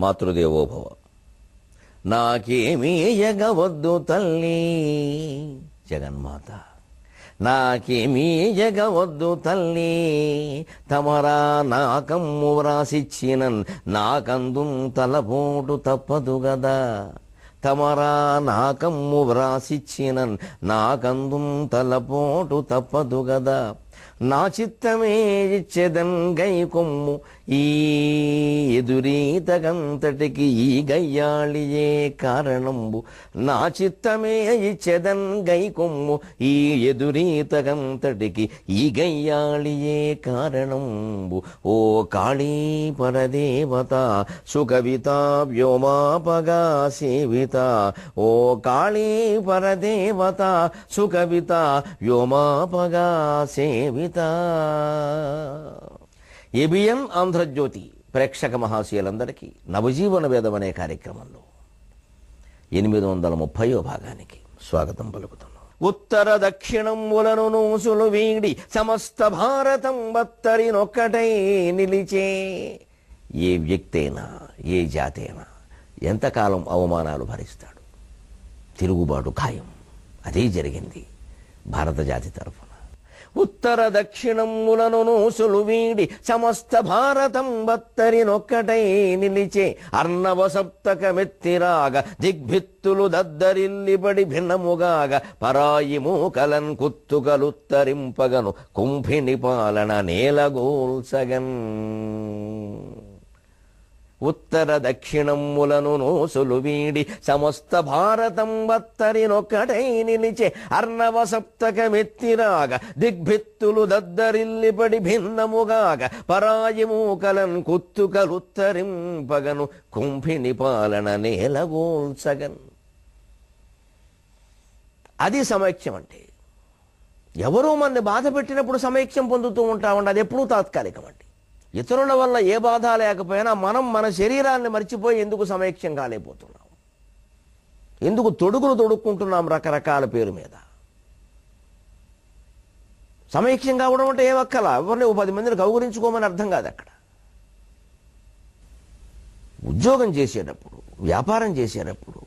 మాతృదేవోభవ. నాకేమీ ఎగవద్దు తల్లి జగన్మాత, నాకేమీ ఎగవద్దు తల్లి, తమరా నాకమ్ము వ్రాసిచ్చినన్ నాకందు తలపోటు తప్పదు గదా, తమరా నాకమ్ము వ్రాసిచ్చినన్ నాకందు తలపోటు తప్పదు గదా, నా చిత్తమే ఇచ్చెదన్ గై కొమ్ము ఈ ఎదురీతగంతటికి ఈ గయ్యాళియే కారణంబు, నా చిత్తమే ఇచ్చెదన్ గై కొమ్ము ఈ ఎదురీతగంతటికి ఈ గయ్యాళియే కారణంబు. ఓ కాళీ పరదేవత సుకవిత వ్యోమాపగా సేవిత, ఓ కాళీ పరదేవత సుకవిత వ్యోమాపగా సేవిత. ఏబిఎన్ ఆంధ్రజ్యోతి ప్రేక్షక మహాశయులందరికీ నవజీవన వేదం అనే కార్యక్రమంలో 830వ భాగానికి స్వాగతం పలుకుతున్నాం. ఉత్తర దక్షిణములను నూసులు వీడి సమస్త భారతం బత్తరినొక్కటై నిలిచే. ఏ వ్యక్తి అయినా ఏ జాతి అయినా ఎంతకాలం అవమానాలు భరిస్తాడు, తిరుగుబాటు ఖాయం. అదే జరిగింది భారత జాతి తరఫున. ఉత్తర దక్షిణములను నూసులు వీడి సమస్త భారతం బత్తరినొక్కటై నిలిచే. అర్ణవ సప్తకమెత్తిరాగ దిగ్భిత్తులు దద్దరిల్లిబడి భిన్నముగాగ, పరాయి మూకలన్ కుత్తుకలుత్తరింపగను కుంభిని పాలన నేలగోల్సగన్. ఉత్తర దక్షిణములను నోసులు వీడి సమస్త భారతం బత్తరినొక్కటై నిలిచే. అర్ణవ సప్తకమెత్తిరాగ దిగ్భిత్తులు దద్దరిల్లిపడి భిన్నముగాగ, పరాయి మూకలన్ కుత్తుకలుత్తరింపగను కుంభిని పాలన నేలగోల్సగన్. అది సమైక్యం అంటే. ఎవరో మనని బాధ పెట్టినప్పుడు సమైక్యం పొందుతూ ఉంటామండి. అది ఎప్పుడూ తాత్కాలికం అండి. ఇతరుల వల్ల ఏ బాధ లేకపోయినా మనం మన శరీరాన్ని మర్చిపోయి ఎందుకు సమైక్యం కాలేకపోతున్నాం, ఎందుకు తొడుగులు తొడుక్కుంటున్నాం రకరకాల పేరు మీద. సమైక్యం కావడం అంటే ఏమక్కల ఎవరిని 10 మందిని కౌగురించుకోమని అర్థం కాదు. అక్కడ ఉద్యోగం చేసేటప్పుడు, వ్యాపారం చేసేటప్పుడు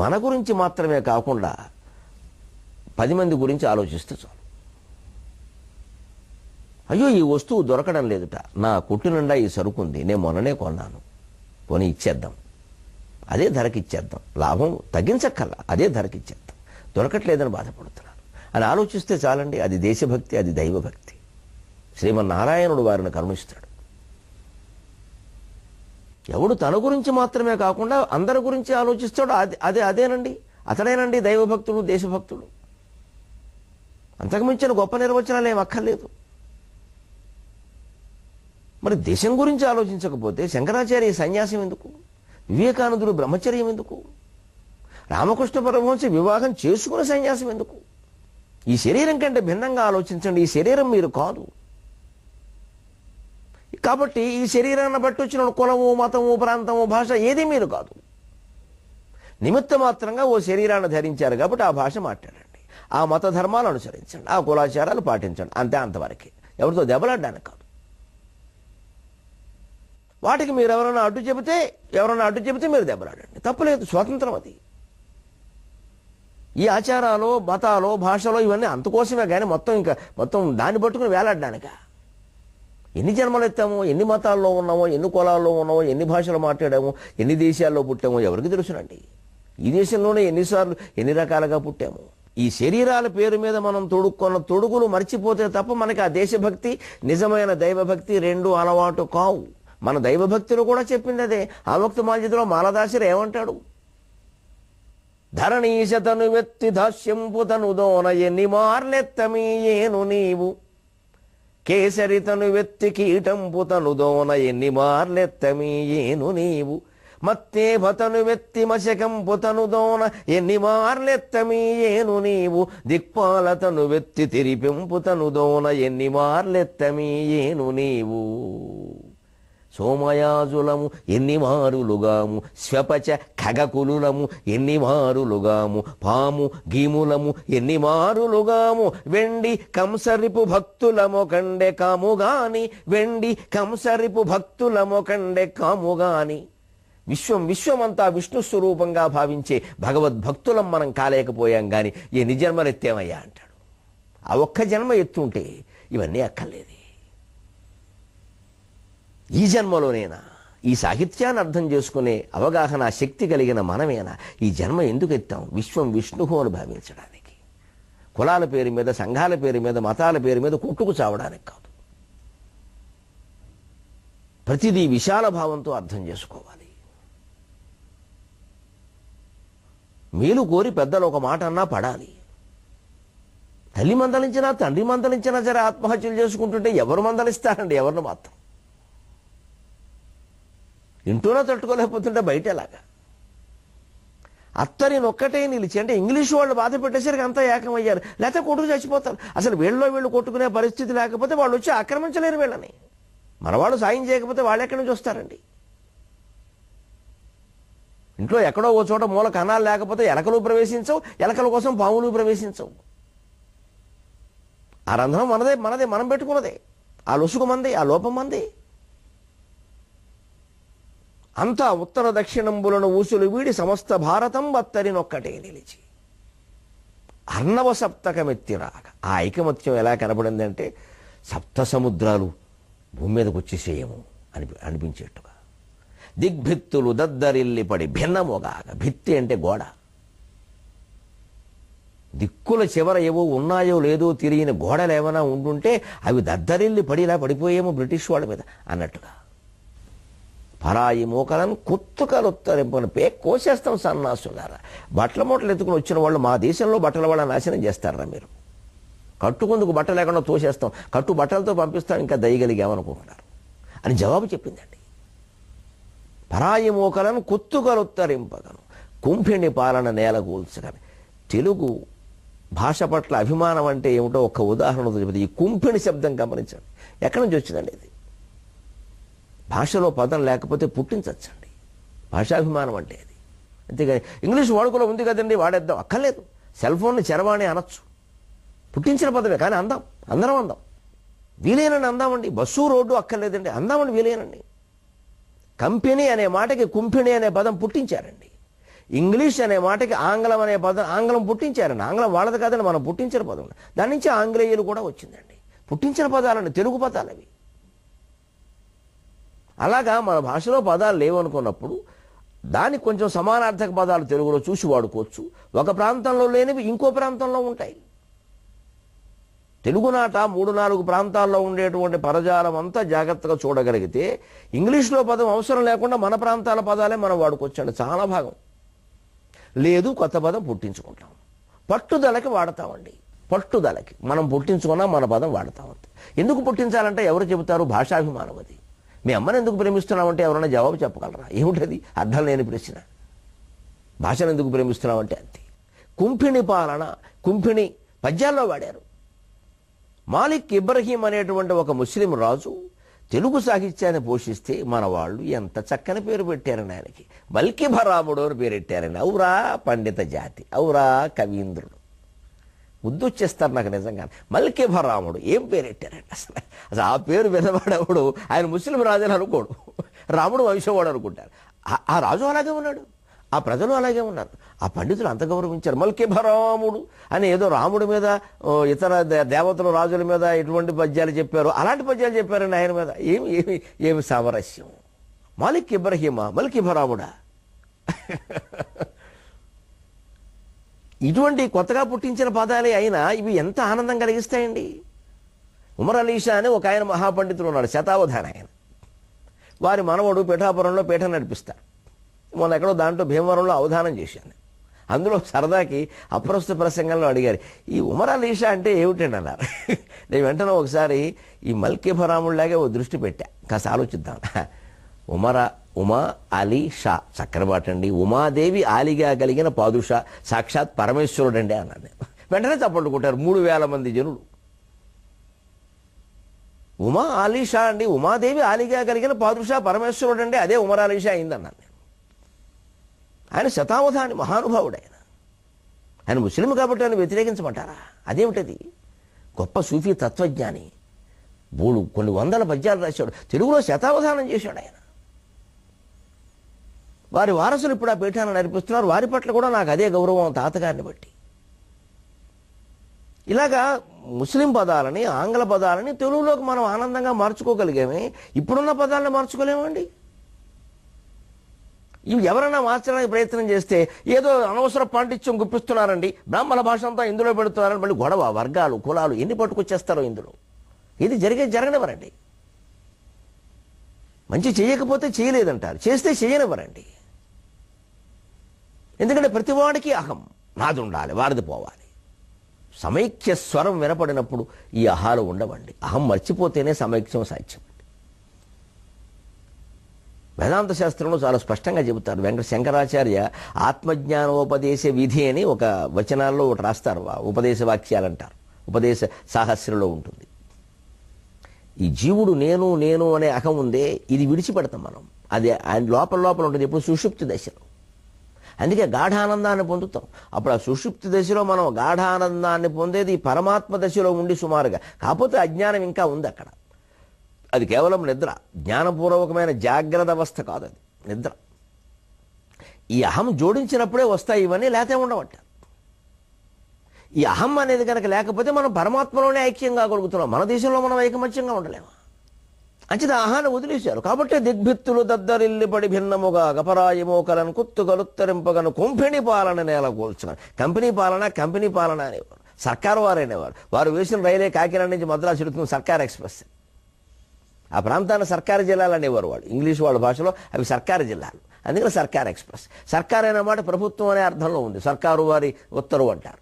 మన గురించి మాత్రమే కాకుండా 10 మంది గురించి ఆలోచిస్తే చాలు. అయ్యో ఈ వస్తువు దొరకడం లేదుట, నా కొట్టు నిండా ఈ సరుకు ఉంది, నేను మొన్ననే కొన్నాను, పోనీ ఇచ్చేద్దాం, అదే ధరకి ఇచ్చేద్దాం, లాభం తగ్గించక్కల్లా, అదే ధరకి ఇచ్చేద్దాం, దొరకట్లేదని బాధపడుతున్నాను అని ఆలోచిస్తే చాలండి. అది దేశభక్తి, అది దైవభక్తి. శ్రీమన్నారాయణుడు వారిని కరుణిస్తాడు. ఎవడు తన గురించి మాత్రమే కాకుండా అందరి గురించి ఆలోచిస్తాడు, అదేనండి, అతడేనండి దైవభక్తుడు, దేశభక్తుడు. అంతకుమించిన గొప్ప నిర్వచనాలు ఏం అక్కర్లేదు. మరి దేశం గురించి ఆలోచించకపోతే శంకరాచార్య సన్యాసం ఎందుకు, వివేకానందుడు బ్రహ్మచర్యం ఎందుకు, రామకృష్ణ పరమహంస వివాహం చేసుకునే సన్యాసం ఎందుకు? ఈ శరీరం కంటే భిన్నంగా ఆలోచించండి. ఈ శరీరం మీరు కాదు. కాబట్టి ఈ శరీరాన్ని బట్టి వచ్చిన కులము, మతము, ప్రాంతము, భాష ఏది మీరు కాదు. నిమిత్త మాత్రంగా ఓ శరీరాన్ని ధరించారు కాబట్టి ఆ భాష మాట్లాడండి, ఆ మత ధర్మాలు అనుసరించండి, ఆ కులాచారాలు పాటించండి, అంతవరకే. ఎవరితో దెబ్బలాడడానికి కాదు. వాటికి మీరు ఎవరైనా అడ్డు చెబితే మీరు దెబ్బలాడండి, తప్పులేదు, స్వాతంత్రం అది. ఈ ఆచారాలు, మతాలు, భాషలో ఇవన్నీ అంతకోసమే కానీ మొత్తం దాన్ని పట్టుకుని వేలాడడానిక. ఎన్ని జన్మలు ఎత్తామో, ఎన్ని మతాల్లో ఉన్నామో, ఎన్ని కులాల్లో ఉన్నామో, ఎన్ని భాషలు మాట్లాడామో, ఎన్ని దేశాల్లో పుట్టామో ఎవరికి తెలుసునండి. ఈ దేశంలోనే ఎన్నిసార్లు ఎన్ని రకాలుగా పుట్టాము. ఈ శరీరాల పేరు మీద మనం తొడుక్కున్న తొడుగులు మర్చిపోతే తప్ప మనకి ఆ దేశభక్తి, నిజమైన దైవభక్తి రెండు అలవాటు కావు. మన దైవభక్తిలో కూడా చెప్పింది అదే. ఆముక్తమాల్యదలో మాలదాసుడు ఏమంటాడు? ధరణీశతను వెత్తి దాస్యంపుతను దోన ఎన్ని మార్లెత్తమీయేను నీవు, కేసరితను వెత్తి కీటంపుతను దోన ఎన్ని మార్లెత్తమీయేను నీవు, మత్తే భతను వెత్తి మశకంపుతను దోన ఎన్ని మార్లెత్తమీయేను నీవు, దిక్పాలతను వెత్తి తిరిపింపుతను దోన ఎన్ని మార్లెత్తమీయేను నీవు. సోమయాజులము ఎన్ని మారులుగాము, స్వపచ ఖగకులులము ఎన్ని మారులుగాము, పాము గీములము ఎన్ని మారులుగాము, వెండి కంసరిపు భక్తులము కండె కాముగాని, వెండి కంసరిపు భక్తులము కండె కాముగాని, విశ్వమంతా విష్ణు స్వరూపంగా భావించే భగవద్భక్తులం మనం కాలేకపోయాం కానీ ఎన్ని జన్మలు ఎత్తేమయ్యా అంటాడు. ఆ ఒక్క జన్మ ఎత్తుంటే ఇవన్నీ అక్కర్లేదు. ఈ జన్మలోనేనా ఈ సాహిత్యాన్ని అర్థం చేసుకునే అవగాహన శక్తి కలిగిన మనమేనా ఈ జన్మ ఎందుకు ఎత్తాం? విష్ణువు అని భావించడానికి, కులాల పేరు మీద, సంఘాల పేరు మీద, మతాల పేరు మీద కొట్టుకు చావడానికి కాదు. ప్రతిదీ విశాల భావంతో అర్థం చేసుకోవాలి. మేలు కోరి పెద్దలు ఒక మాట అన్నా పడాలి. తల్లి మందలించినా తండ్రి మందలించినా సరే ఆత్మహత్యలు చేసుకుంటుంటే ఎవరు మందలిస్తారండి? ఎవరిని మాత్రం ఇంట్లోనే తట్టుకోలేకపోతుంటే బయట ఎలాగా? అత్తరిని ఒక్కటే నిలిచి, అంటే ఇంగ్లీష్ వాళ్ళు బాధ పెట్టేసరికి అంతా ఏకమయ్యారు. లేకపోతే కొట్టుకు చచ్చిపోతారు. అసలు వీళ్ళు కొట్టుకునే పరిస్థితి లేకపోతే వాళ్ళు వచ్చి ఆక్రమించలేరు వీళ్ళని. మనవాళ్ళు సాయం చేయకపోతే వాళ్ళు ఎక్కడి నుంచి వస్తారండి? ఇంట్లో ఎక్కడో ఓ చోట మూల కణాలు లేకపోతే ఎలకలు ప్రవేశించవు, ఎలకల కోసం పాములు ప్రవేశించవు. ఆ రంధ్రం మనదే మనం పెట్టుకున్నదే. ఆ లొసుగు మంది, ఆ లోపం మంది. అంతా ఉత్తర దక్షిణంబులను ఊసులు వీడి సమస్త భారతం అత్తరినొక్కటే నిలిచి అర్ణవ సప్తకమెత్తిరాక. ఆ ఐకమత్యం ఎలా కనబడిందంటే సప్త సముద్రాలు భూమి మీదకి వచ్చేసేయము అనిపించేట్టుగా. దిగ్భిత్తులు దద్దరిల్లి పడి భిన్నమోగాక. భిత్తి అంటే గోడ. దిక్కుల చివర ఏవో ఉన్నాయో లేదో తెలియని గోడలు ఏమైనా ఉండుంటే అవి దద్దరిల్లి పడి ఇలా పడిపోయేమో బ్రిటిష్ వాళ్ళ మీద అన్నట్టుగా. పరాయి మోకలను కుత్తుకలుత్తరింపని కోసేస్తాం సన్నాసులారా. బట్టల మూటలు ఎత్తుకుని వచ్చిన వాళ్ళు మా దేశంలో బట్టల వాళ్ళ నాశనం చేస్తారా మీరు? కట్టుకుందుకు బట్ట లేకుండా తోసేస్తాం, కట్టు బట్టలతో పంపిస్తాం, ఇంకా దయగలిగామనుకుంటున్నారు అని జవాబు చెప్పిందండి. పరాయి మోకలను కుత్తుకలుత్తరింపగను కుంభిణి పాలన నేలగూల్చగని. తెలుగు భాష పట్ల అభిమానం అంటే ఏమిటో ఒక్క ఉదాహరణతో చెబితే ఈ కుంభిణి శబ్దం గమనించండి. ఎక్కడి నుంచి వచ్చిందండి ఇది? భాషలో పదం లేకపోతే పుట్టించచ్చండి. భాషాభిమానం అంటే అది. అంతేగాని ఇంగ్లీష్ వాడుకలో ఉంది కదండి వాడేద్దాం అక్కర్లేదు. సెల్ ఫోన్ని చరవాణి అనొచ్చు, పుట్టించిన పదమే. కానీ అందరం అందాం, వీలైనని అందామండి. బస్సు రోడ్డు అక్కర్లేదండి, అందామండి వీలైనండి. కంపెనీ అనే మాటకి కుంభిణి అనే పదం పుట్టించారండి. ఇంగ్లీష్ అనే మాటకి ఆంగ్లం అనే పదం ఆంగ్లం పుట్టించారండి. ఆంగ్లం వాళ్ళది కాదండి, మనం పుట్టించిన పదం. దాని నుంచి ఆంగ్లేయులు కూడా వచ్చిందండి. పుట్టించిన పదాలండి, తెలుగు పదాలు అవి. అలాగా మన భాషలో పదాలు లేవనుకున్నప్పుడు దానికి కొంచెం సమానార్థక పదాలు తెలుగులో చూసి వాడుకోవచ్చు. ఒక ప్రాంతంలో లేనివి ఇంకో ప్రాంతంలో ఉంటాయి. తెలుగునాట 3-4 ప్రాంతాల్లో ఉండేటువంటి పదజాలం అంతా జాగ్రత్తగా చూడగలిగితే ఇంగ్లీష్లో పదం అవసరం లేకుండా మన ప్రాంతాల పదాలే మనం వాడుకోవచ్చండి. చాలా భాగం లేదు, కొత్త పదం పుట్టించుకుంటాం. పట్టుదలకి వాడతామండి. పట్టుదలకి మనం పుట్టించుకున్నా మన పదం వాడతామంతే. ఎందుకు పుట్టించాలంటే ఎవరు చెబుతారు? భాషాభిమానం అది. మీ అమ్మని ఎందుకు ప్రేమిస్తున్నామంటే ఎవరైనా జవాబు చెప్పగలరా? ఏమిటది? అర్థం లేని ప్రశ్న. భాషను ఎందుకు ప్రేమిస్తున్నామంటే అంతే. కుంభిణి పాలన, కుంభిణి పద్యాల్లో వాడారు. మాలిక్ ఇబ్రహీం అనేటువంటి ఒక ముస్లిం రాజు తెలుగు సాహిత్యాన్ని పోషిస్తే మన వాళ్ళు ఎంత చక్కని పేరు పెట్టారని ఆయనకి. మల్కిభరాముడు అని పేరెట్టారని. ఔరా పండిత జాతి, ఔరా కవీంద్రుడు. ముద్దు వచ్చేస్తారు నాకు నిజంగా. మల్కిభరాముడు ఏం పేరెట్టారండి అసలు. ఆ పేరు వినవాడవుడు ఆయన ముస్లిం రాజుని అనుకోడు, రాముడు వంశవాడు అనుకుంటారు. ఆ రాజు అలాగే ఉన్నాడు, ఆ ప్రజలు అలాగే ఉన్నారు. ఆ పండితులు అంత గౌరవించారు. మల్కిభరాముడు అని ఏదో రాముడి మీద ఇతర దేవతల రాజుల మీద ఎటువంటి పద్యాలు చెప్పారు, అలాంటి పద్యాలు చెప్పారండి ఆయన మీద. ఏమి సామరస్యం. మాలిక్ ఇబ్రహీమా, మల్కిభరాముడా? ఇటువంటి కొత్తగా పుట్టించిన పదాలే అయినా ఇవి ఎంత ఆనందం కలిగిస్తాయండి. ఉమర్ అలీ షా అని ఒక ఆయన మహాపండితుడు ఉన్నాడు, శతావధాని ఆయన. వారి మనవడు పిఠాపురంలో పీఠ నడిపిస్తారు. మొన్న ఎక్కడో దాంట్లో భీమవరంలో అవధానం చేశాను. అందులో సరదాకి అప్రస్తుత ప్రసంగంలో అడిగారు, ఈ ఉమర్ అలీ షా అంటే ఏమిటండి అన్నారు. నేను వెంటనే ఒకసారి ఈ మల్కిభరాముడిలాగే ఓ దృష్టి పెట్టా, కాస్త ఆలోచిద్దాం. ఉమా అలీ షా చక్రపాటండి, ఉమాదేవి ఆలిగా కలిగిన పాదుషా, సాక్షాత్ పరమేశ్వరుడు అండి అన్నాను నేను. వెంటనే చప్పట్లు కొట్టారు 3000 మంది జనులు. ఉమా అలీ షా అండి, ఉమాదేవి ఆలిగా కలిగిన పాదుషా పరమేశ్వరుడు అండి, అదే ఉమర్ అలీ షా అయిందన్నాను నేను. ఆయన శతావధాని మహానుభావుడు. ఆయన ముస్లిం కాబట్టి ఆయన వ్యతిరేకించమంటారా? అదేమిటది? గొప్ప సూఫీ తత్వజ్ఞాని. కొన్ని వందల పద్యాలు రాశాడు, తెలుగులో శతావధానం చేశాడు ఆయన. వారి వారసులు ఇప్పుడు ఆ పీఠాన్ని నడిపిస్తున్నారు. వారి పట్ల కూడా నాకు అదే గౌరవం తాతగారిని బట్టి. ఇలాగా ముస్లిం పదాలని, ఆంగ్ల పదాలని తెలుగులోకి మనం ఆనందంగా మార్చుకోగలిగామే. ఇప్పుడున్న పదాలను మార్చుకోలేమండి. ఇవి ఎవరైనా మార్చడానికి ప్రయత్నం చేస్తే ఏదో అనవసర పాండిత్యం గుప్పిస్తున్నారండి, బ్రాహ్మణ భాష అంతా ఇందులో పెడుతున్నారని మళ్ళీ గొడవ, వర్గాలు, కులాలు ఎన్ని పట్టుకొచ్చేస్తారో ఇందులో. ఇది జరగనివ్వరండి. మంచి చేయకపోతే చేయలేదంటారు, చేస్తే చేయనివ్వరండి. ఎందుకంటే ప్రతివాడికి అహం, నాది ఉండాలి, వారిది పోవాలి. సమైక్య స్వరం వినపడినప్పుడు ఈ అహాలు ఉండవండి. అహం మర్చిపోతేనే సమైక్యం సాధ్యం. వేదాంత శాస్త్రంలో చాలా స్పష్టంగా చెబుతారు. వెంకట శంకరాచార్య ఆత్మజ్ఞానోపదేశ విధి అని ఒక వచనాల్లో ఒకటి రాస్తారు. ఉపదేశ వాక్యాలు అంటారు. ఉపదేశ సాహస్యంలో ఉంటుంది. ఈ జీవుడు నేను నేను అనే అహం ఉందే, ఇది విడిచిపెడతాం మనం. అది ఆయన లోపల ఉంటుంది ఎప్పుడు సుషుప్తి దశలో. అందుకే గాఢానందాన్ని పొందుతాం. అప్పుడు ఆ సుషుప్తి దశలో మనం గాఢానందాన్ని పొందేది పరమాత్మ దశలో ఉండి సుమారుగా. కాకపోతే అజ్ఞానం ఇంకా ఉంది అక్కడ. అది కేవలం నిద్ర, జ్ఞానపూర్వకమైన జాగ్రత్త అవస్థ కాదు, అది నిద్ర. ఈ అహం జోడించినప్పుడే వస్తాయి ఇవన్నీ, లేతే ఉండవట. ఈ అహం అనేది కనుక లేకపోతే మనం పరమాత్మలోనే ఐక్యం కాగలుగుతున్నాం. మన దేశంలో మనం ఐకమత్యంగా ఉండలేము. అంచేది అహాన్ని వదిలేశారు. కాబట్టి దిగ్భిత్తులు దద్దరిల్లిపడి భిన్నముగా గపరాయమోకలను కుత్తు కలుత్తరింపగను కుంభిణి పాలన నేల కూల్చున్నారు. కంపెనీ పాలన అనేవారు. సర్కారు వారు అనేవారు. వారు వేసిన రైలే కాకినాడ నుంచి మద్రాసు వెళుతుంది సర్కార్ ఎక్స్ప్రెస్. ఆ ప్రాంతాన్ని సర్కారు జిల్లాలు అనేవారు వాళ్ళు. ఇంగ్లీష్ వాళ్ళ భాషలో అవి సర్కారు జిల్లాలు. అందుకని సర్కార్ ఎక్స్ప్రెస్. సర్కార్ అనే మాట ప్రభుత్వం అనే అర్థంలో ఉంది. సర్కారు వారి ఉత్తర్వు అంటారు.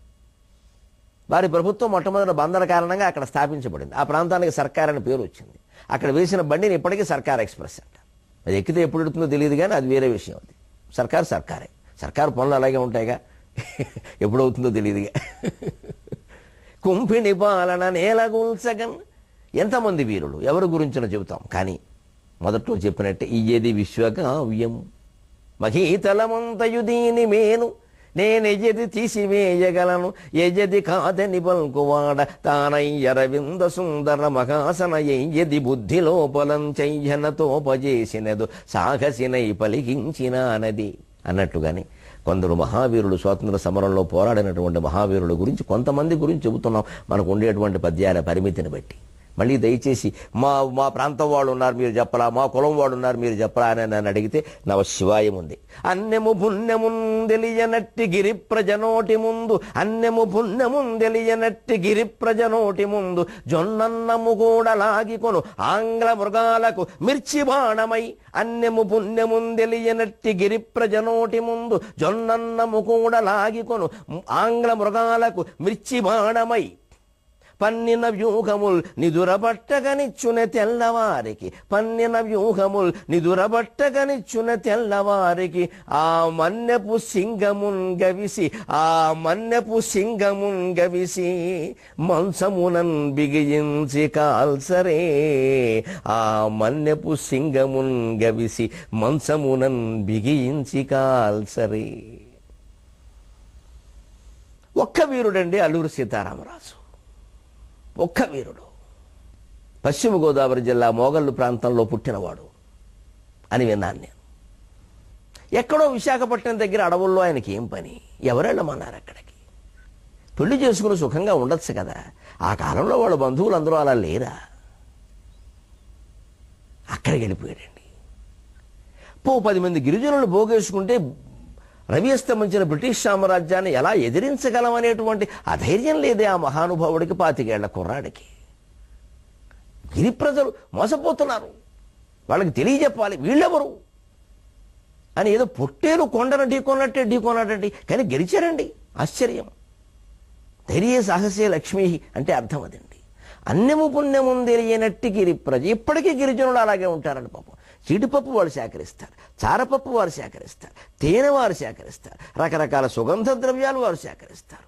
వారి ప్రభుత్వం మొట్టమొదటి బందర కారణంగా అక్కడ స్థాపించబడింది. ఆ ప్రాంతానికి సర్కార్ అని పేరు వచ్చింది. అక్కడ వేసిన బండిని ఇప్పటికీ సర్కార్ ఎక్స్ప్రెస్ అంటారు. అది ఎక్కితే ఎప్పుడు ఎడుతుందో తెలియదు కానీ అది వేరే విషయం. అది సర్కారే. సర్కారు పనులు అలాగే ఉంటాయిగా, ఎప్పుడవుతుందో తెలియదుగా. కుంభిణి పాలన నేలగూల్చగన్. ఎంతమంది వీరులు, ఎవరి గురించిన చెబుతాం. కానీ మొదట్లో చెప్పినట్టే ఇయ్యేది విశ్వకావ్యం. మహీతలమంతయు దీని మేను నేనెజది తీసివేయగలను, ఎజది కాదని పల్కువాడ తానయ్యరవింద సుందర మహాసన ఎయ్యది బుద్ధి లోపలం చెయ్యనతోపజేసినదు సాహసినై పలికించినానది అన్నట్టుగాని కొందరు మహావీరులు, స్వాతంత్ర సమరంలో పోరాడినటువంటి మహావీరుల గురించి కొంతమంది గురించి చెబుతున్నాం. మనకు ఉండేటువంటి పద్యాల పరిమితిని బట్టి. మళ్ళీ దయచేసి మా ప్రాంతం వాళ్ళు ఉన్నారు మీరు చెప్పరా, మా కులం వాడు ఉన్నారు మీరు చెప్పరా అని నన్ను అడిగితే నవశివాయం ఉంది. అన్నెము పుణ్యముందెలియనట్టి గిరి ప్రజనోటి ముందు, అన్నెము పుణ్యముందెలియనట్టి గిరి ప్రజనోటి ముందు, జొన్నన్నము కూడా లాగికొను ఆంగ్ల మృగాలకు మిర్చి బాణమై. అన్నెము పుణ్యముందెలియనట్టి గిరి ప్రజనోటి ముందు, జొన్నన్నము కూడా లాగికొను ఆంగ్ల మృగాలకు మిర్చి బాణమై. పన్నిన వ్యూహముల్ నిదురబట్టగనిచ్చున తెల్లవారికి, పన్నిన వ్యూహముల్ నిదురబట్టగనిచ్చున తెల్లవారికి. ఆ మన్నెపు సింగమున్ గవిసి, ఆ మన్నెపు సింగమున్ గవిసి, మంచమునన్ బిగించి కాల్సరే. ఆ మన్నెపు సింగమున్ గవిసి, మంచమునన్ బిగించి కాల్సరే. ఒక్క వీరుడండి అల్లూరి సీతారామరాజు. ఒక్క వీరుడు. పశ్చిమ గోదావరి జిల్లా మోగల్లు ప్రాంతంలో పుట్టినవాడు అని విన్నాను నేను. ఎక్కడో విశాఖపట్నం దగ్గర అడవుల్లో ఆయనకి ఏం పని, ఎవరెళ్ళమన్నారు అక్కడికి? పెళ్లి చేసుకుని సుఖంగా ఉండొచ్చు కదా. ఆ కాలంలో వాళ్ళ బంధువులు అందరూ అలా లేరా? అక్కడికి వెళ్ళిపోయాడండి. 10 మంది గిరిజనులను పోగేసుకుంటే రవి అస్తమించిన బ్రిటిష్ సామ్రాజ్యాన్ని ఎలా ఎదిరించగలమనేటువంటి అధైర్యం లేదే ఆ మహానుభావుడికి, 25 ఏళ్ల కుర్రాడికి. గిరి ప్రజలు మోసపోతున్నారు, వాళ్ళకి తెలియజెప్పాలి వీళ్ళెవరు అని. ఏదో పొట్టేలు కొండను ఢీకొన్నట్టండి, కానీ గెలిచారండి. ఆశ్చర్యం. ధైర్య సాహసే లక్ష్మీ అంటే అర్థం అదండి. అన్నెము పుణ్యము తెలియనట్టి గిరి ప్రజ. ఇప్పటికీ గిరిజనులు అలాగే ఉంటారని పాపం. జీడిపప్పు వారు సేకరిస్తారు, చారపప్పు వారు సేకరిస్తారు, తేనె వారు సేకరిస్తారు, రకరకాల సుగంధ ద్రవ్యాలు వారు సేకరిస్తారు.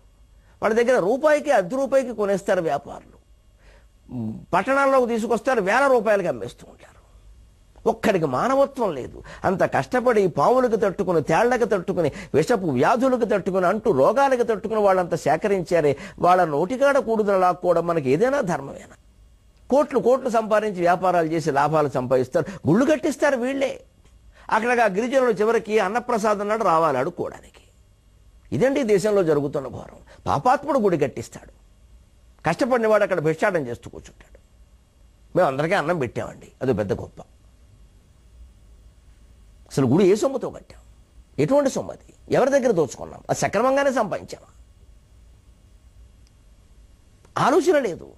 వాళ్ళ దగ్గర రూపాయికి, ₹10 కొనేస్తారు వ్యాపారులు. పట్టణాల్లోకి తీసుకొస్తారు, ₹1000 అమ్మేస్తూ ఉంటారు. ఒక్కడికి మానవత్వం లేదు. అంత కష్టపడి పాములకు తట్టుకుని, తేళ్లకు తట్టుకుని, విషపు వ్యాధులకు తట్టుకుని, అంటూ రోగాలకు తట్టుకుని వాళ్ళంతా సేకరించారే. వాళ్ళ నోటికాడ కూడుదల లాక్కోవడం మనకి ఏదైనా ధర్మమేనా? కోట్లు సంపాదించి వ్యాపారాలు చేసి లాభాలు సంపాదిస్తారు, గుళ్ళు కట్టిస్తారు వీళ్ళే. అక్కడ ఆ గిరిజనులు చివరికి అన్నప్రసాదం నాడు రావాలి అడుక్కోవడానికి. ఇదండి దేశంలో జరుగుతున్న ఘోరం. పాపాత్ముడు గుడి కట్టిస్తాడు, కష్టపడినవాడు అక్కడ భిక్షాటం చేస్తూ కూర్చుంటాడు. మేము అందరికీ అన్నం పెట్టామండి, అది పెద్ద గొప్ప. అసలు గుడి ఏ సొమ్ముతో కట్టాం? ఎటువంటి సొమ్ము అది? ఎవరి దగ్గర దోచుకున్నాం? అది సక్రమంగానే సంపాదించామా? ఆలోచన లేదు.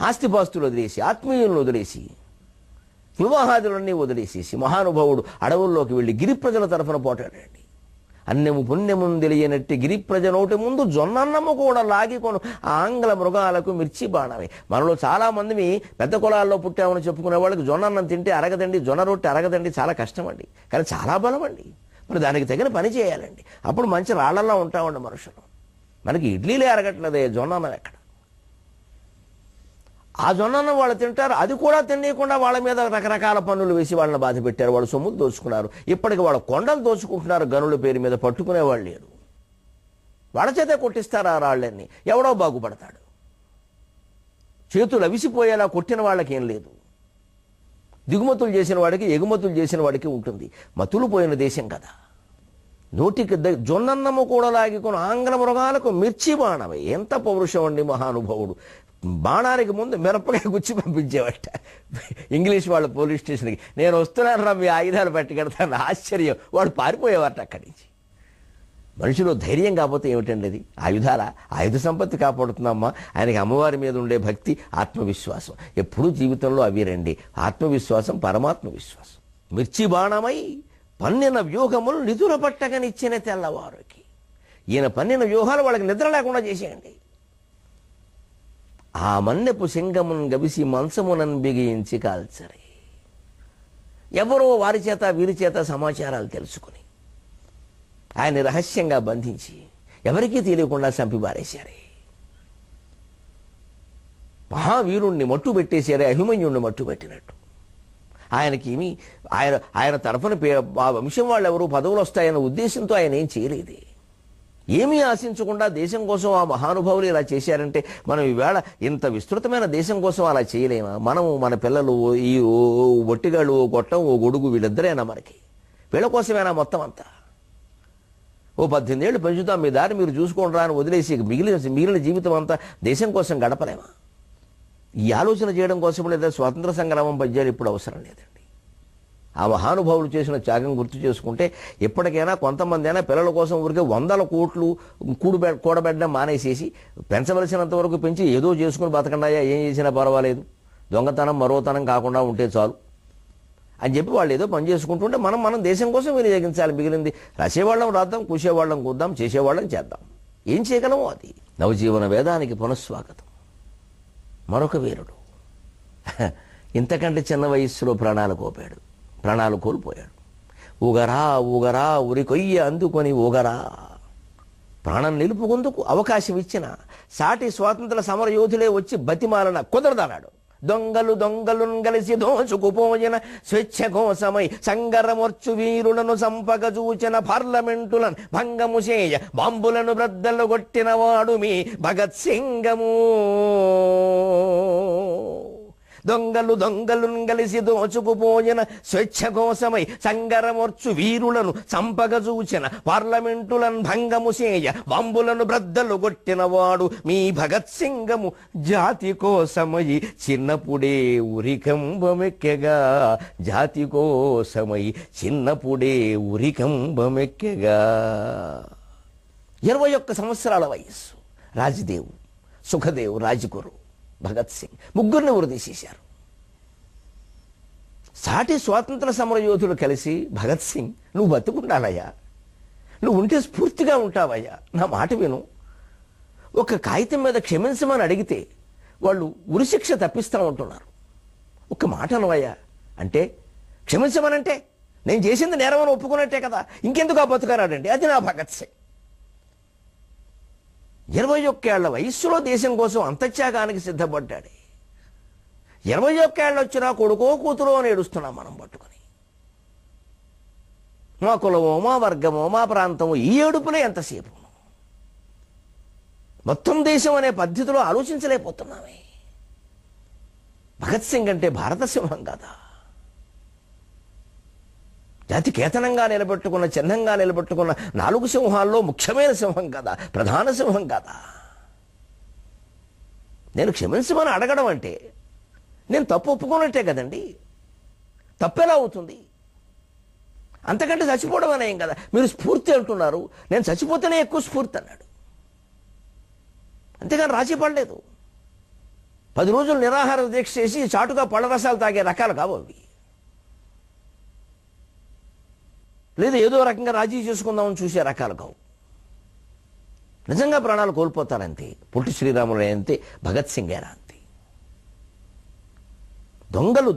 ఆస్తిపాస్తులు వదిలేసి, ఆత్మీయులను వదిలేసి, వివాహాదులన్నీ వదిలేసేసి మహానుభావుడు అడవుల్లోకి వెళ్ళి గిరి ప్రజల తరఫున పోటాడండి. అన్నెము పుణ్యము తెలియనట్టి గిరి ప్రజ నోటి ముందు జొన్నన్నము కూడా లాగికొను ఆంగ్ల మృగాలకు మిర్చి బాణమే. మనలో చాలా మంది పెద్ద కులాల్లో పుట్టామని చెప్పుకునే వాళ్ళకి జొన్నన్నం తింటే అరగదండి, జొన్న రొట్టె అరగదండి, చాలా కష్టం అండి. కానీ చాలా బలం అండి. మరి దానికి తగిన పని చేయాలండి. అప్పుడు మంచి రాళ్లలా ఉంటామండి మనుషులు. మనకి ఇడ్లీలే అరగట్లేదే, జొన్నన్నం ఎక్కడ? ఆ జొన్నన్నం వాళ్ళు తింటారు, అది కూడా తినేయకుండా వాళ్ళ మీద రకరకాల పన్నులు వేసి వాళ్ళని బాధ పెట్టారు. వాళ్ళు సొమ్ములు దోచుకున్నారు. ఇప్పటికి వాళ్ళ కొండలు దోచుకుంటున్నారు, గనుల పేరు మీద పట్టుకునేవాళ్ళు లేరు. వాళ్ళ చేతే కొట్టిస్తారు ఆ రాళ్ళన్నీ. ఎవడో బాగుపడతాడు. చేతులు అవిసిపోయేలా కొట్టిన వాళ్ళకి ఏం లేదు. దిగుమతులు చేసిన వాడికి, ఎగుమతులు చేసిన వాడికి ఉంటుంది. మతులు పోయిన దేశం కదా. నోటికి జొన్నన్నము కూడా లాగికొని ఆంగ్ల మృగాలకు మిర్చి బాణమే. ఎంత పౌరుషం అండి మహానుభావుడు. బాణానికి ముందు మిరపకాయ గుచ్చి పంపించేవాట ఇంగ్లీష్ వాళ్ళ పోలీస్ స్టేషన్కి. నేను వస్తున్నాను రా, మీ ఆయుధాలు పట్టుకెడతాను. ఆశ్చర్యం, వాడు పారిపోయేవారట అక్కడి నుంచి. మనిషిలో ధైర్యం కాకపోతే ఏమిటండి అది? ఆయుధ సంపత్తి కాపాడుతుందమ్మా. ఆయనకి అమ్మవారి మీద ఉండే భక్తి, ఆత్మవిశ్వాసం. ఎప్పుడూ జీవితంలో అవి రండి, ఆత్మవిశ్వాసం, పరమాత్మ విశ్వాసం. మిర్చి బాణమై పన్నిన వ్యూహములు నిధుల పట్టగనిచ్చిన తెల్లవారుకి. ఈయన పన్నిన వ్యూహాలు వాళ్ళకి నిద్ర లేకుండా చేసేయండి. ఆ మన్నెపు సింగమున్ గవిసి మంచమునన్ బిగించి కాల్చరే. ఎవరో వారి చేత వీరి చేత సమాచారాలు తెలుసుకుని ఆయన రహస్యంగా బంధించి ఎవరికీ తెలియకుండా చంపిబారేశారే. మహావీరుణ్ణి మట్టు పెట్టేశారే, అభిమన్యుణ్ణి మట్టు పెట్టినట్టు. ఆయన తరఫున ఆ వంశం వాళ్ళు ఎవరు పదవులు వస్తాయన్న ఉద్దేశంతో ఆయన ఏం చేయలేదే. ఏమీ ఆశించకుండా దేశం కోసం ఆ మహానుభావులు ఇలా చేశారంటే మనం ఈవేళ ఇంత విస్తృతమైన దేశం కోసం అలా చేయలేమా? మనము, మన పిల్లలు, ఈ ఒట్టిగాళ్ళు, ఓ గొట్టం, ఓ గొడుగు, వీళ్ళిద్దరేనా మనకి? వీళ్ళ కోసమేనా మొత్తం అంతా? ఓ 18 ఏళ్ళు పెంచుతాం, మీ దారి మీరు చూసుకుంటారా అని వదిలేసి మిగిలిన జీవితం అంతా దేశం కోసం గడపలేమా? ఈ ఆలోచన చేయడం కోసం లేదా స్వాతంత్ర సంగ్రామం పద్యాలు ఇప్పుడు అవసరం లేదండి. ఆ మహానుభావులు చేసిన త్యాగం గుర్తు చేసుకుంటే ఎప్పటికైనా కొంతమంది అయినా పిల్లల కోసం ఊరికే 100 కోట్లు కూడబెట్టడం మానేసేసి పెంచవలసినంత వరకు పెంచి ఏదో చేసుకుని బతకండాయా, ఏం చేసినా పర్వాలేదు, దొంగతనం మరోతనం కాకుండా ఉంటే చాలు అని చెప్పి వాళ్ళు ఏదో పని చేసుకుంటుంటే మనం దేశం కోసం వినియోగించాలి. మిగిలింది రాసేవాళ్ళం రాద్దాం, కూసేవాళ్ళం కూద్దాం, చేసేవాళ్ళం చేద్దాం. ఏం చేయగలమో అది. నవజీవన వేదానికి పునఃస్వాగతం. మరొక వీరుడు ఇంతకంటే చిన్న వయస్సులో ప్రాణాలు కోల్పోయాడు. ఊగరా ఉరికొయ్య అందుకొని ఊగరా. ప్రాణం నిలుపుకుందుకు అవకాశం ఇచ్చిన సాటి స్వాతంత్ర సమర యోధులే వచ్చి బతిమాలన కుదరదన్నాడు. దొంగలున్ కలిసి దోచుకుపోయిన స్వేచ్ఛ కోసమై సంగరమొర్చు వీరులను సంపగ చూచిన పార్లమెంటులను భంగము చేయ బాంబులను బ్రద్దలు కొట్టిన వాడు మీ భగత్ సింగము. దొంగలున్ కలిసి దోచుకుపోయిన స్వేచ్ఛ కోసమై సంగరమొర్చు వీరులను సంపగ చూచిన పార్లమెంటులను భంగము చేయ బాంబులను బ్రద్దలు కొట్టినవాడు మీ భగత్ సింగము. జాతి కోసమై చిన్నప్పుడే ఉరికంబమెక్కెగా, జాతి కోసమై చిన్నప్పుడే ఉరికంబమెక్కెగా. 21 సంవత్సరాల వయస్సు. రాజ్దేవ్, సుఖదేవ్, రాజ్గురు, భగత్ సింగ్ ముగ్గురిని ఉరిదీసేశారు. సాటి స్వాతంత్ర సమర యోధులు కలిసి భగత్ సింగ్, నువ్వు బతుకుండాలయ్యా, నువ్వు ఉంటే స్ఫూర్తిగా ఉంటావయ్యా, నా మాట విను, ఒక కాగితం మీద క్షమించమని అడిగితే వాళ్ళు ఉరిశిక్ష తప్పిస్తా ఉంటున్నారు. ఒక మాట అనవయ్యా అంటే, క్షమించమనంటే నేను చేసింది నేరమని ఒప్పుకున్నట్టే కదా, ఇంకెందుకు ఆ బతుకరాడండి. అది నా భగత్ సింగ్. 21 ఏళ్ల వయస్సులో దేశం కోసం అంతత్యాగానికి సిద్ధపడ్డాడు. 21 ఏళ్ళు వచ్చినా కొడుకో కూతురో అని ఏడుస్తున్నాం మనం పట్టుకొని. మా కులమో, మా వర్గమో, మా ప్రాంతమో, ఈ ఏడుపులే ఎంతసేపు. మొత్తం దేశం అనే పద్ధతిలో ఆలోచించలేకపోతున్నామే. భగత్ సింగ్ అంటే భారత సింహం కదా. జాతి కేతనంగా నిలబెట్టుకున్న, చిహ్నంగా నిలబెట్టుకున్న 4 సింహాల్లో ముఖ్యమైన సింహం కదా, ప్రధాన సింహం కదా. నేను క్షమించమని అడగడం అంటే నేను తప్పు ఒప్పుకున్నట్టే కదండి. తప్పెలా అవుతుంది? అంతకంటే చచ్చిపోవడం అనేం కదా. మీరు స్ఫూర్తి అంటున్నారు, నేను చచ్చిపోతేనే ఎక్కువ స్ఫూర్తి అన్నాడు. అంతేగాని రాజీ పడలేదు. 10 రోజులు నిరాహార దీక్ష చేసి చాటుగా పళ్ళ రసాలు తాగే రకాలు కావు అవి. లేదా ఏదో రకంగా రాజీ చేసుకుందామని చూసే రకాలు కావు. నిజంగా ప్రాణాలు కోల్పోతారంతే. పొట్టి శ్రీరాములు అంతే, భగత్ సింగ్ గారు అంతే.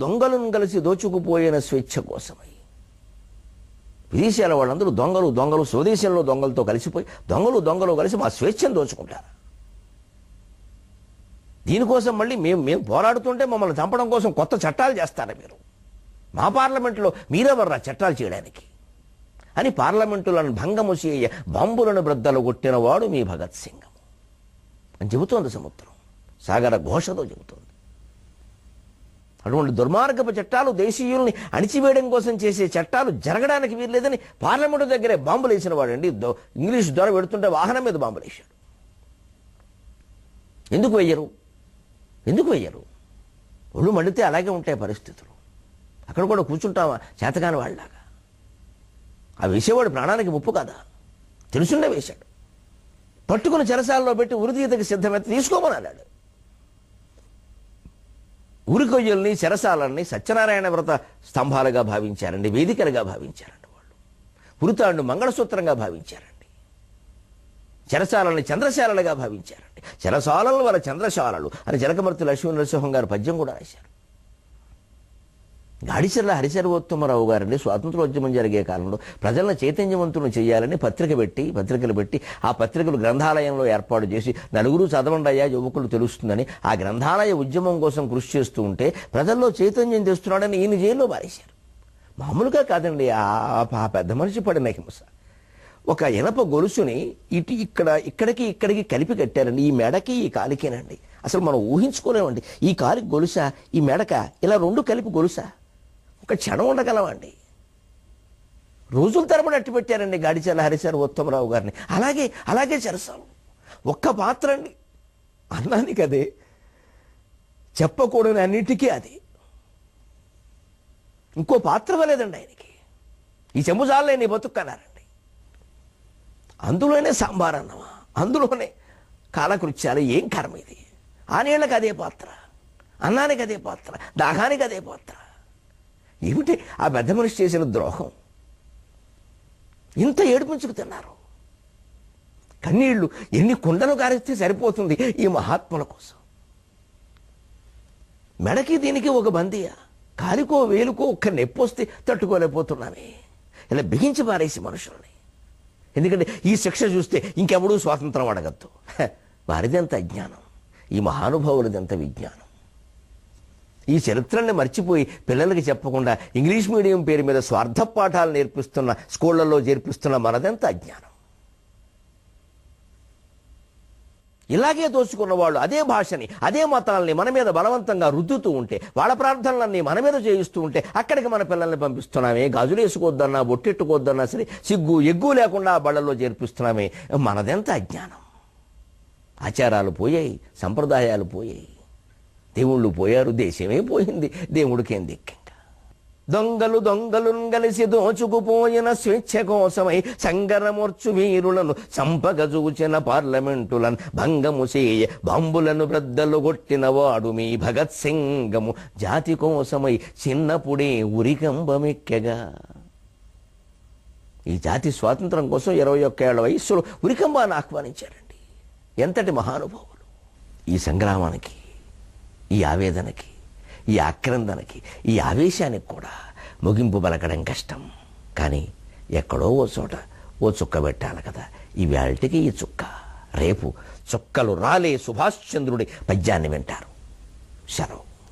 దొంగలను కలిసి దోచుకుపోయిన స్వేచ్ఛ కోసమై విదేశాల వాళ్ళందరూ దొంగలు స్వదేశంలో దొంగలతో కలిసిపోయి దొంగలు కలిసి మా స్వేచ్ఛను దోచుకుంటారు. దీనికోసం మళ్ళీ మేము పోరాడుతుంటే మమ్మల్ని చంపడం కోసం కొత్త చట్టాలు చేస్తారా మీరు? మా పార్లమెంట్లో మీరెవర్రా చట్టాలు చేయడానికి అని పార్లమెంటులను భంగము చేయ బాంబులను బ్రద్దలు కొట్టినవాడు మీ భగత్ సింగ్ అని చెబుతోంది సముద్రం. సాగర ఘోషతో చెబుతోంది. అటువంటి దుర్మార్గపు చట్టాలు, దేశీయుల్ని అణిచివేయడం కోసం చేసే చట్టాలు జరగడానికి వీల్లేదని పార్లమెంటు దగ్గరే బాంబులు వేసిన వాడండి. ఇంగ్లీష్ ద్వారా పెడుతుంటే వాహనం మీద బాంబులు వేశాడు. ఎందుకు వెయ్యరు? ఒళ్ళు మండితే అలాగే ఉంటాయి పరిస్థితులు. అక్కడ కూడా కూర్చుంటావా చేతగాని వాళ్ళలాగా? ఆ వేసేవాడు ప్రాణానికి ముప్పు కదా, తెలుసుండే వేశాడు. పట్టుకుని చెరసాలలో పెట్టి ఉరితీతకి సిద్ధమైతే తీసుకోమని అన్నాడు. ఉరికొయ్యల్ని, చెరసాలన్నీ సత్యనారాయణ వ్రత స్తంభాలుగా భావించారండి, వేదికలుగా భావించారండి వాళ్ళు. ఉరితాళ్ళు మంగళసూత్రంగా భావించారండి. చెరసాలని చంద్రశాలలుగా భావించారండి. చెరసాలలు వాళ్ళ చంద్రశాలలు అని జలకమర్తి లక్ష్మీ నరసింహం గారు పద్యం కూడా రాశారు. గాడిచెర్ల హరిశర్వోత్తమరావు గారండి స్వాతంత్రోద్యమం జరిగే కాలంలో ప్రజలను చైతన్యవంతులను చేయాలని పత్రికలు పెట్టి ఆ పత్రికలు గ్రంథాలయంలో ఏర్పాటు చేసి నలుగురు చదవండయ్యా యువకులు తెలుస్తుందని ఆ గ్రంథాలయ ఉద్యమం కోసం కృషి చేస్తూ ఉంటే ప్రజల్లో చైతన్యం తెస్తున్నాడని ఈయన జైల్లో పారేశారు. మామూలుగా కాదండి, ఆ పెద్ద మనిషి పడిన హింస. ఒక ఇనప గొలుసుని ఇక్కడికి కలిపి కట్టారండి. ఈ మెడకి ఈ కాలికేనండి. అసలు మనం ఊహించుకోలేమండి. ఈ కాలికి గొలుసా, ఈ మెడక, ఇలా 2 కలిపి గొలుసా? ఒక క్షణం ఉండగలమండి. రోజుల తరబడి అట్టి పెట్టారండి గాడిచెర్ల హరిశర్వోత్తమరావు గారిని. అలాగే చెరసాలు. ఒక్క పాత్ర అండి, అన్నానికి అదే, చెప్పకూడని అన్నిటికీ అది. ఇంకో పాత్ర వలేదండి ఆయనకి. ఈ చెంబు చాలే నీ బతుక్కన్నారండి. అందులోనే సాంబార్ అన్నమా, అందులోనే కాలకృత్యాలు. ఏం కర్మ ఇది? ఆ నీళ్ళకి అదే పాత్ర, అన్నానికి అదే పాత్ర, దాహానికి అదే పాత్ర. ఏమిటి ఆ పెద్ద మనిషి చేసిన ద్రోహం? ఇంత ఏడుపుంచుకు తిన్నారు. కన్నీళ్లు ఎన్ని కుండలు కారిస్తే సరిపోతుంది ఈ మహాత్ముల కోసం. మెడకి దీనికి ఒక బందీయా, కాలికో వేలుకో ఒక్క నొప్పొస్తే తట్టుకోలేకపోతున్నామే. ఇలా బిగించి పారేసి మనుషుల్ని. ఎందుకంటే ఈ శిక్ష చూస్తే ఇంకెవడూ స్వాతంత్రం అడగద్దు. వారిదెంత అజ్ఞానం, ఈ మహానుభావులదెంత విజ్ఞానం. ఈ చరిత్రని మర్చిపోయి పిల్లలకి చెప్పకుండా ఇంగ్లీష్ మీడియం పేరు మీద స్వార్థ పాఠాలు నేర్పిస్తున్న, స్కూళ్లలో చేర్పిస్తున్న మనదెంత అజ్ఞానం. ఇలాగే దోచుకున్న వాళ్ళు అదే భాషని, అదే మతాల్ని మన మీద బలవంతంగా రుద్దుతూ ఉంటే, వాళ్ళ ప్రార్థనలన్నీ మన మీద చేయిస్తూ ఉంటే అక్కడికి మన పిల్లల్ని పంపిస్తున్నామే. గాజులు వేసుకోవద్దన్నా, బొట్టెట్టుకోవద్దన్నా సరే సిగ్గు ఎగ్గు లేకుండా బళ్ళల్లో చేర్పిస్తున్నామే. మనదెంత అజ్ఞానం. ఆచారాలు పోయాయి, సంప్రదాయాలు పోయాయి, దేవుళ్ళు పోయారు, దేశమే పోయింది. దేవుడికేం దిక్కింక. దొంగలు కలిసి దోచుకుపోయిన స్వేచ్ఛ కోసమై సంగరమూర్చు వీరులను చంపగజూచిన పార్లమెంటులను భంగము చేయ బాంబులను బ్రద్దలు కొట్టిన వాడు మీ భగత్ సింగము. జాతి కోసమై చిన్నప్పుడే ఉరికంబమెక్కెగా. ఈ జాతి స్వాతంత్రం కోసం 21 ఏళ్ల వయస్సులో ఉరికంబాన్ని ఆహ్వానించారండి. ఎంతటి మహానుభావులు! ఈ సంగ్రామానికి, ఈ ఆవేదనకి, ఈ ఆక్రందనకి, ఈ ఆవేశానికి కూడా ముగింపు పలకడం కష్టం. కానీ ఎక్కడో ఓ చోట ఓ చుక్క పెట్టాలి కదా. ఈ వేళటికి ఈ చుక్క, రేపు చుక్కలు రాలే సుభాష్ చంద్రుడి పద్యాన్ని వింటారు. సెలవు.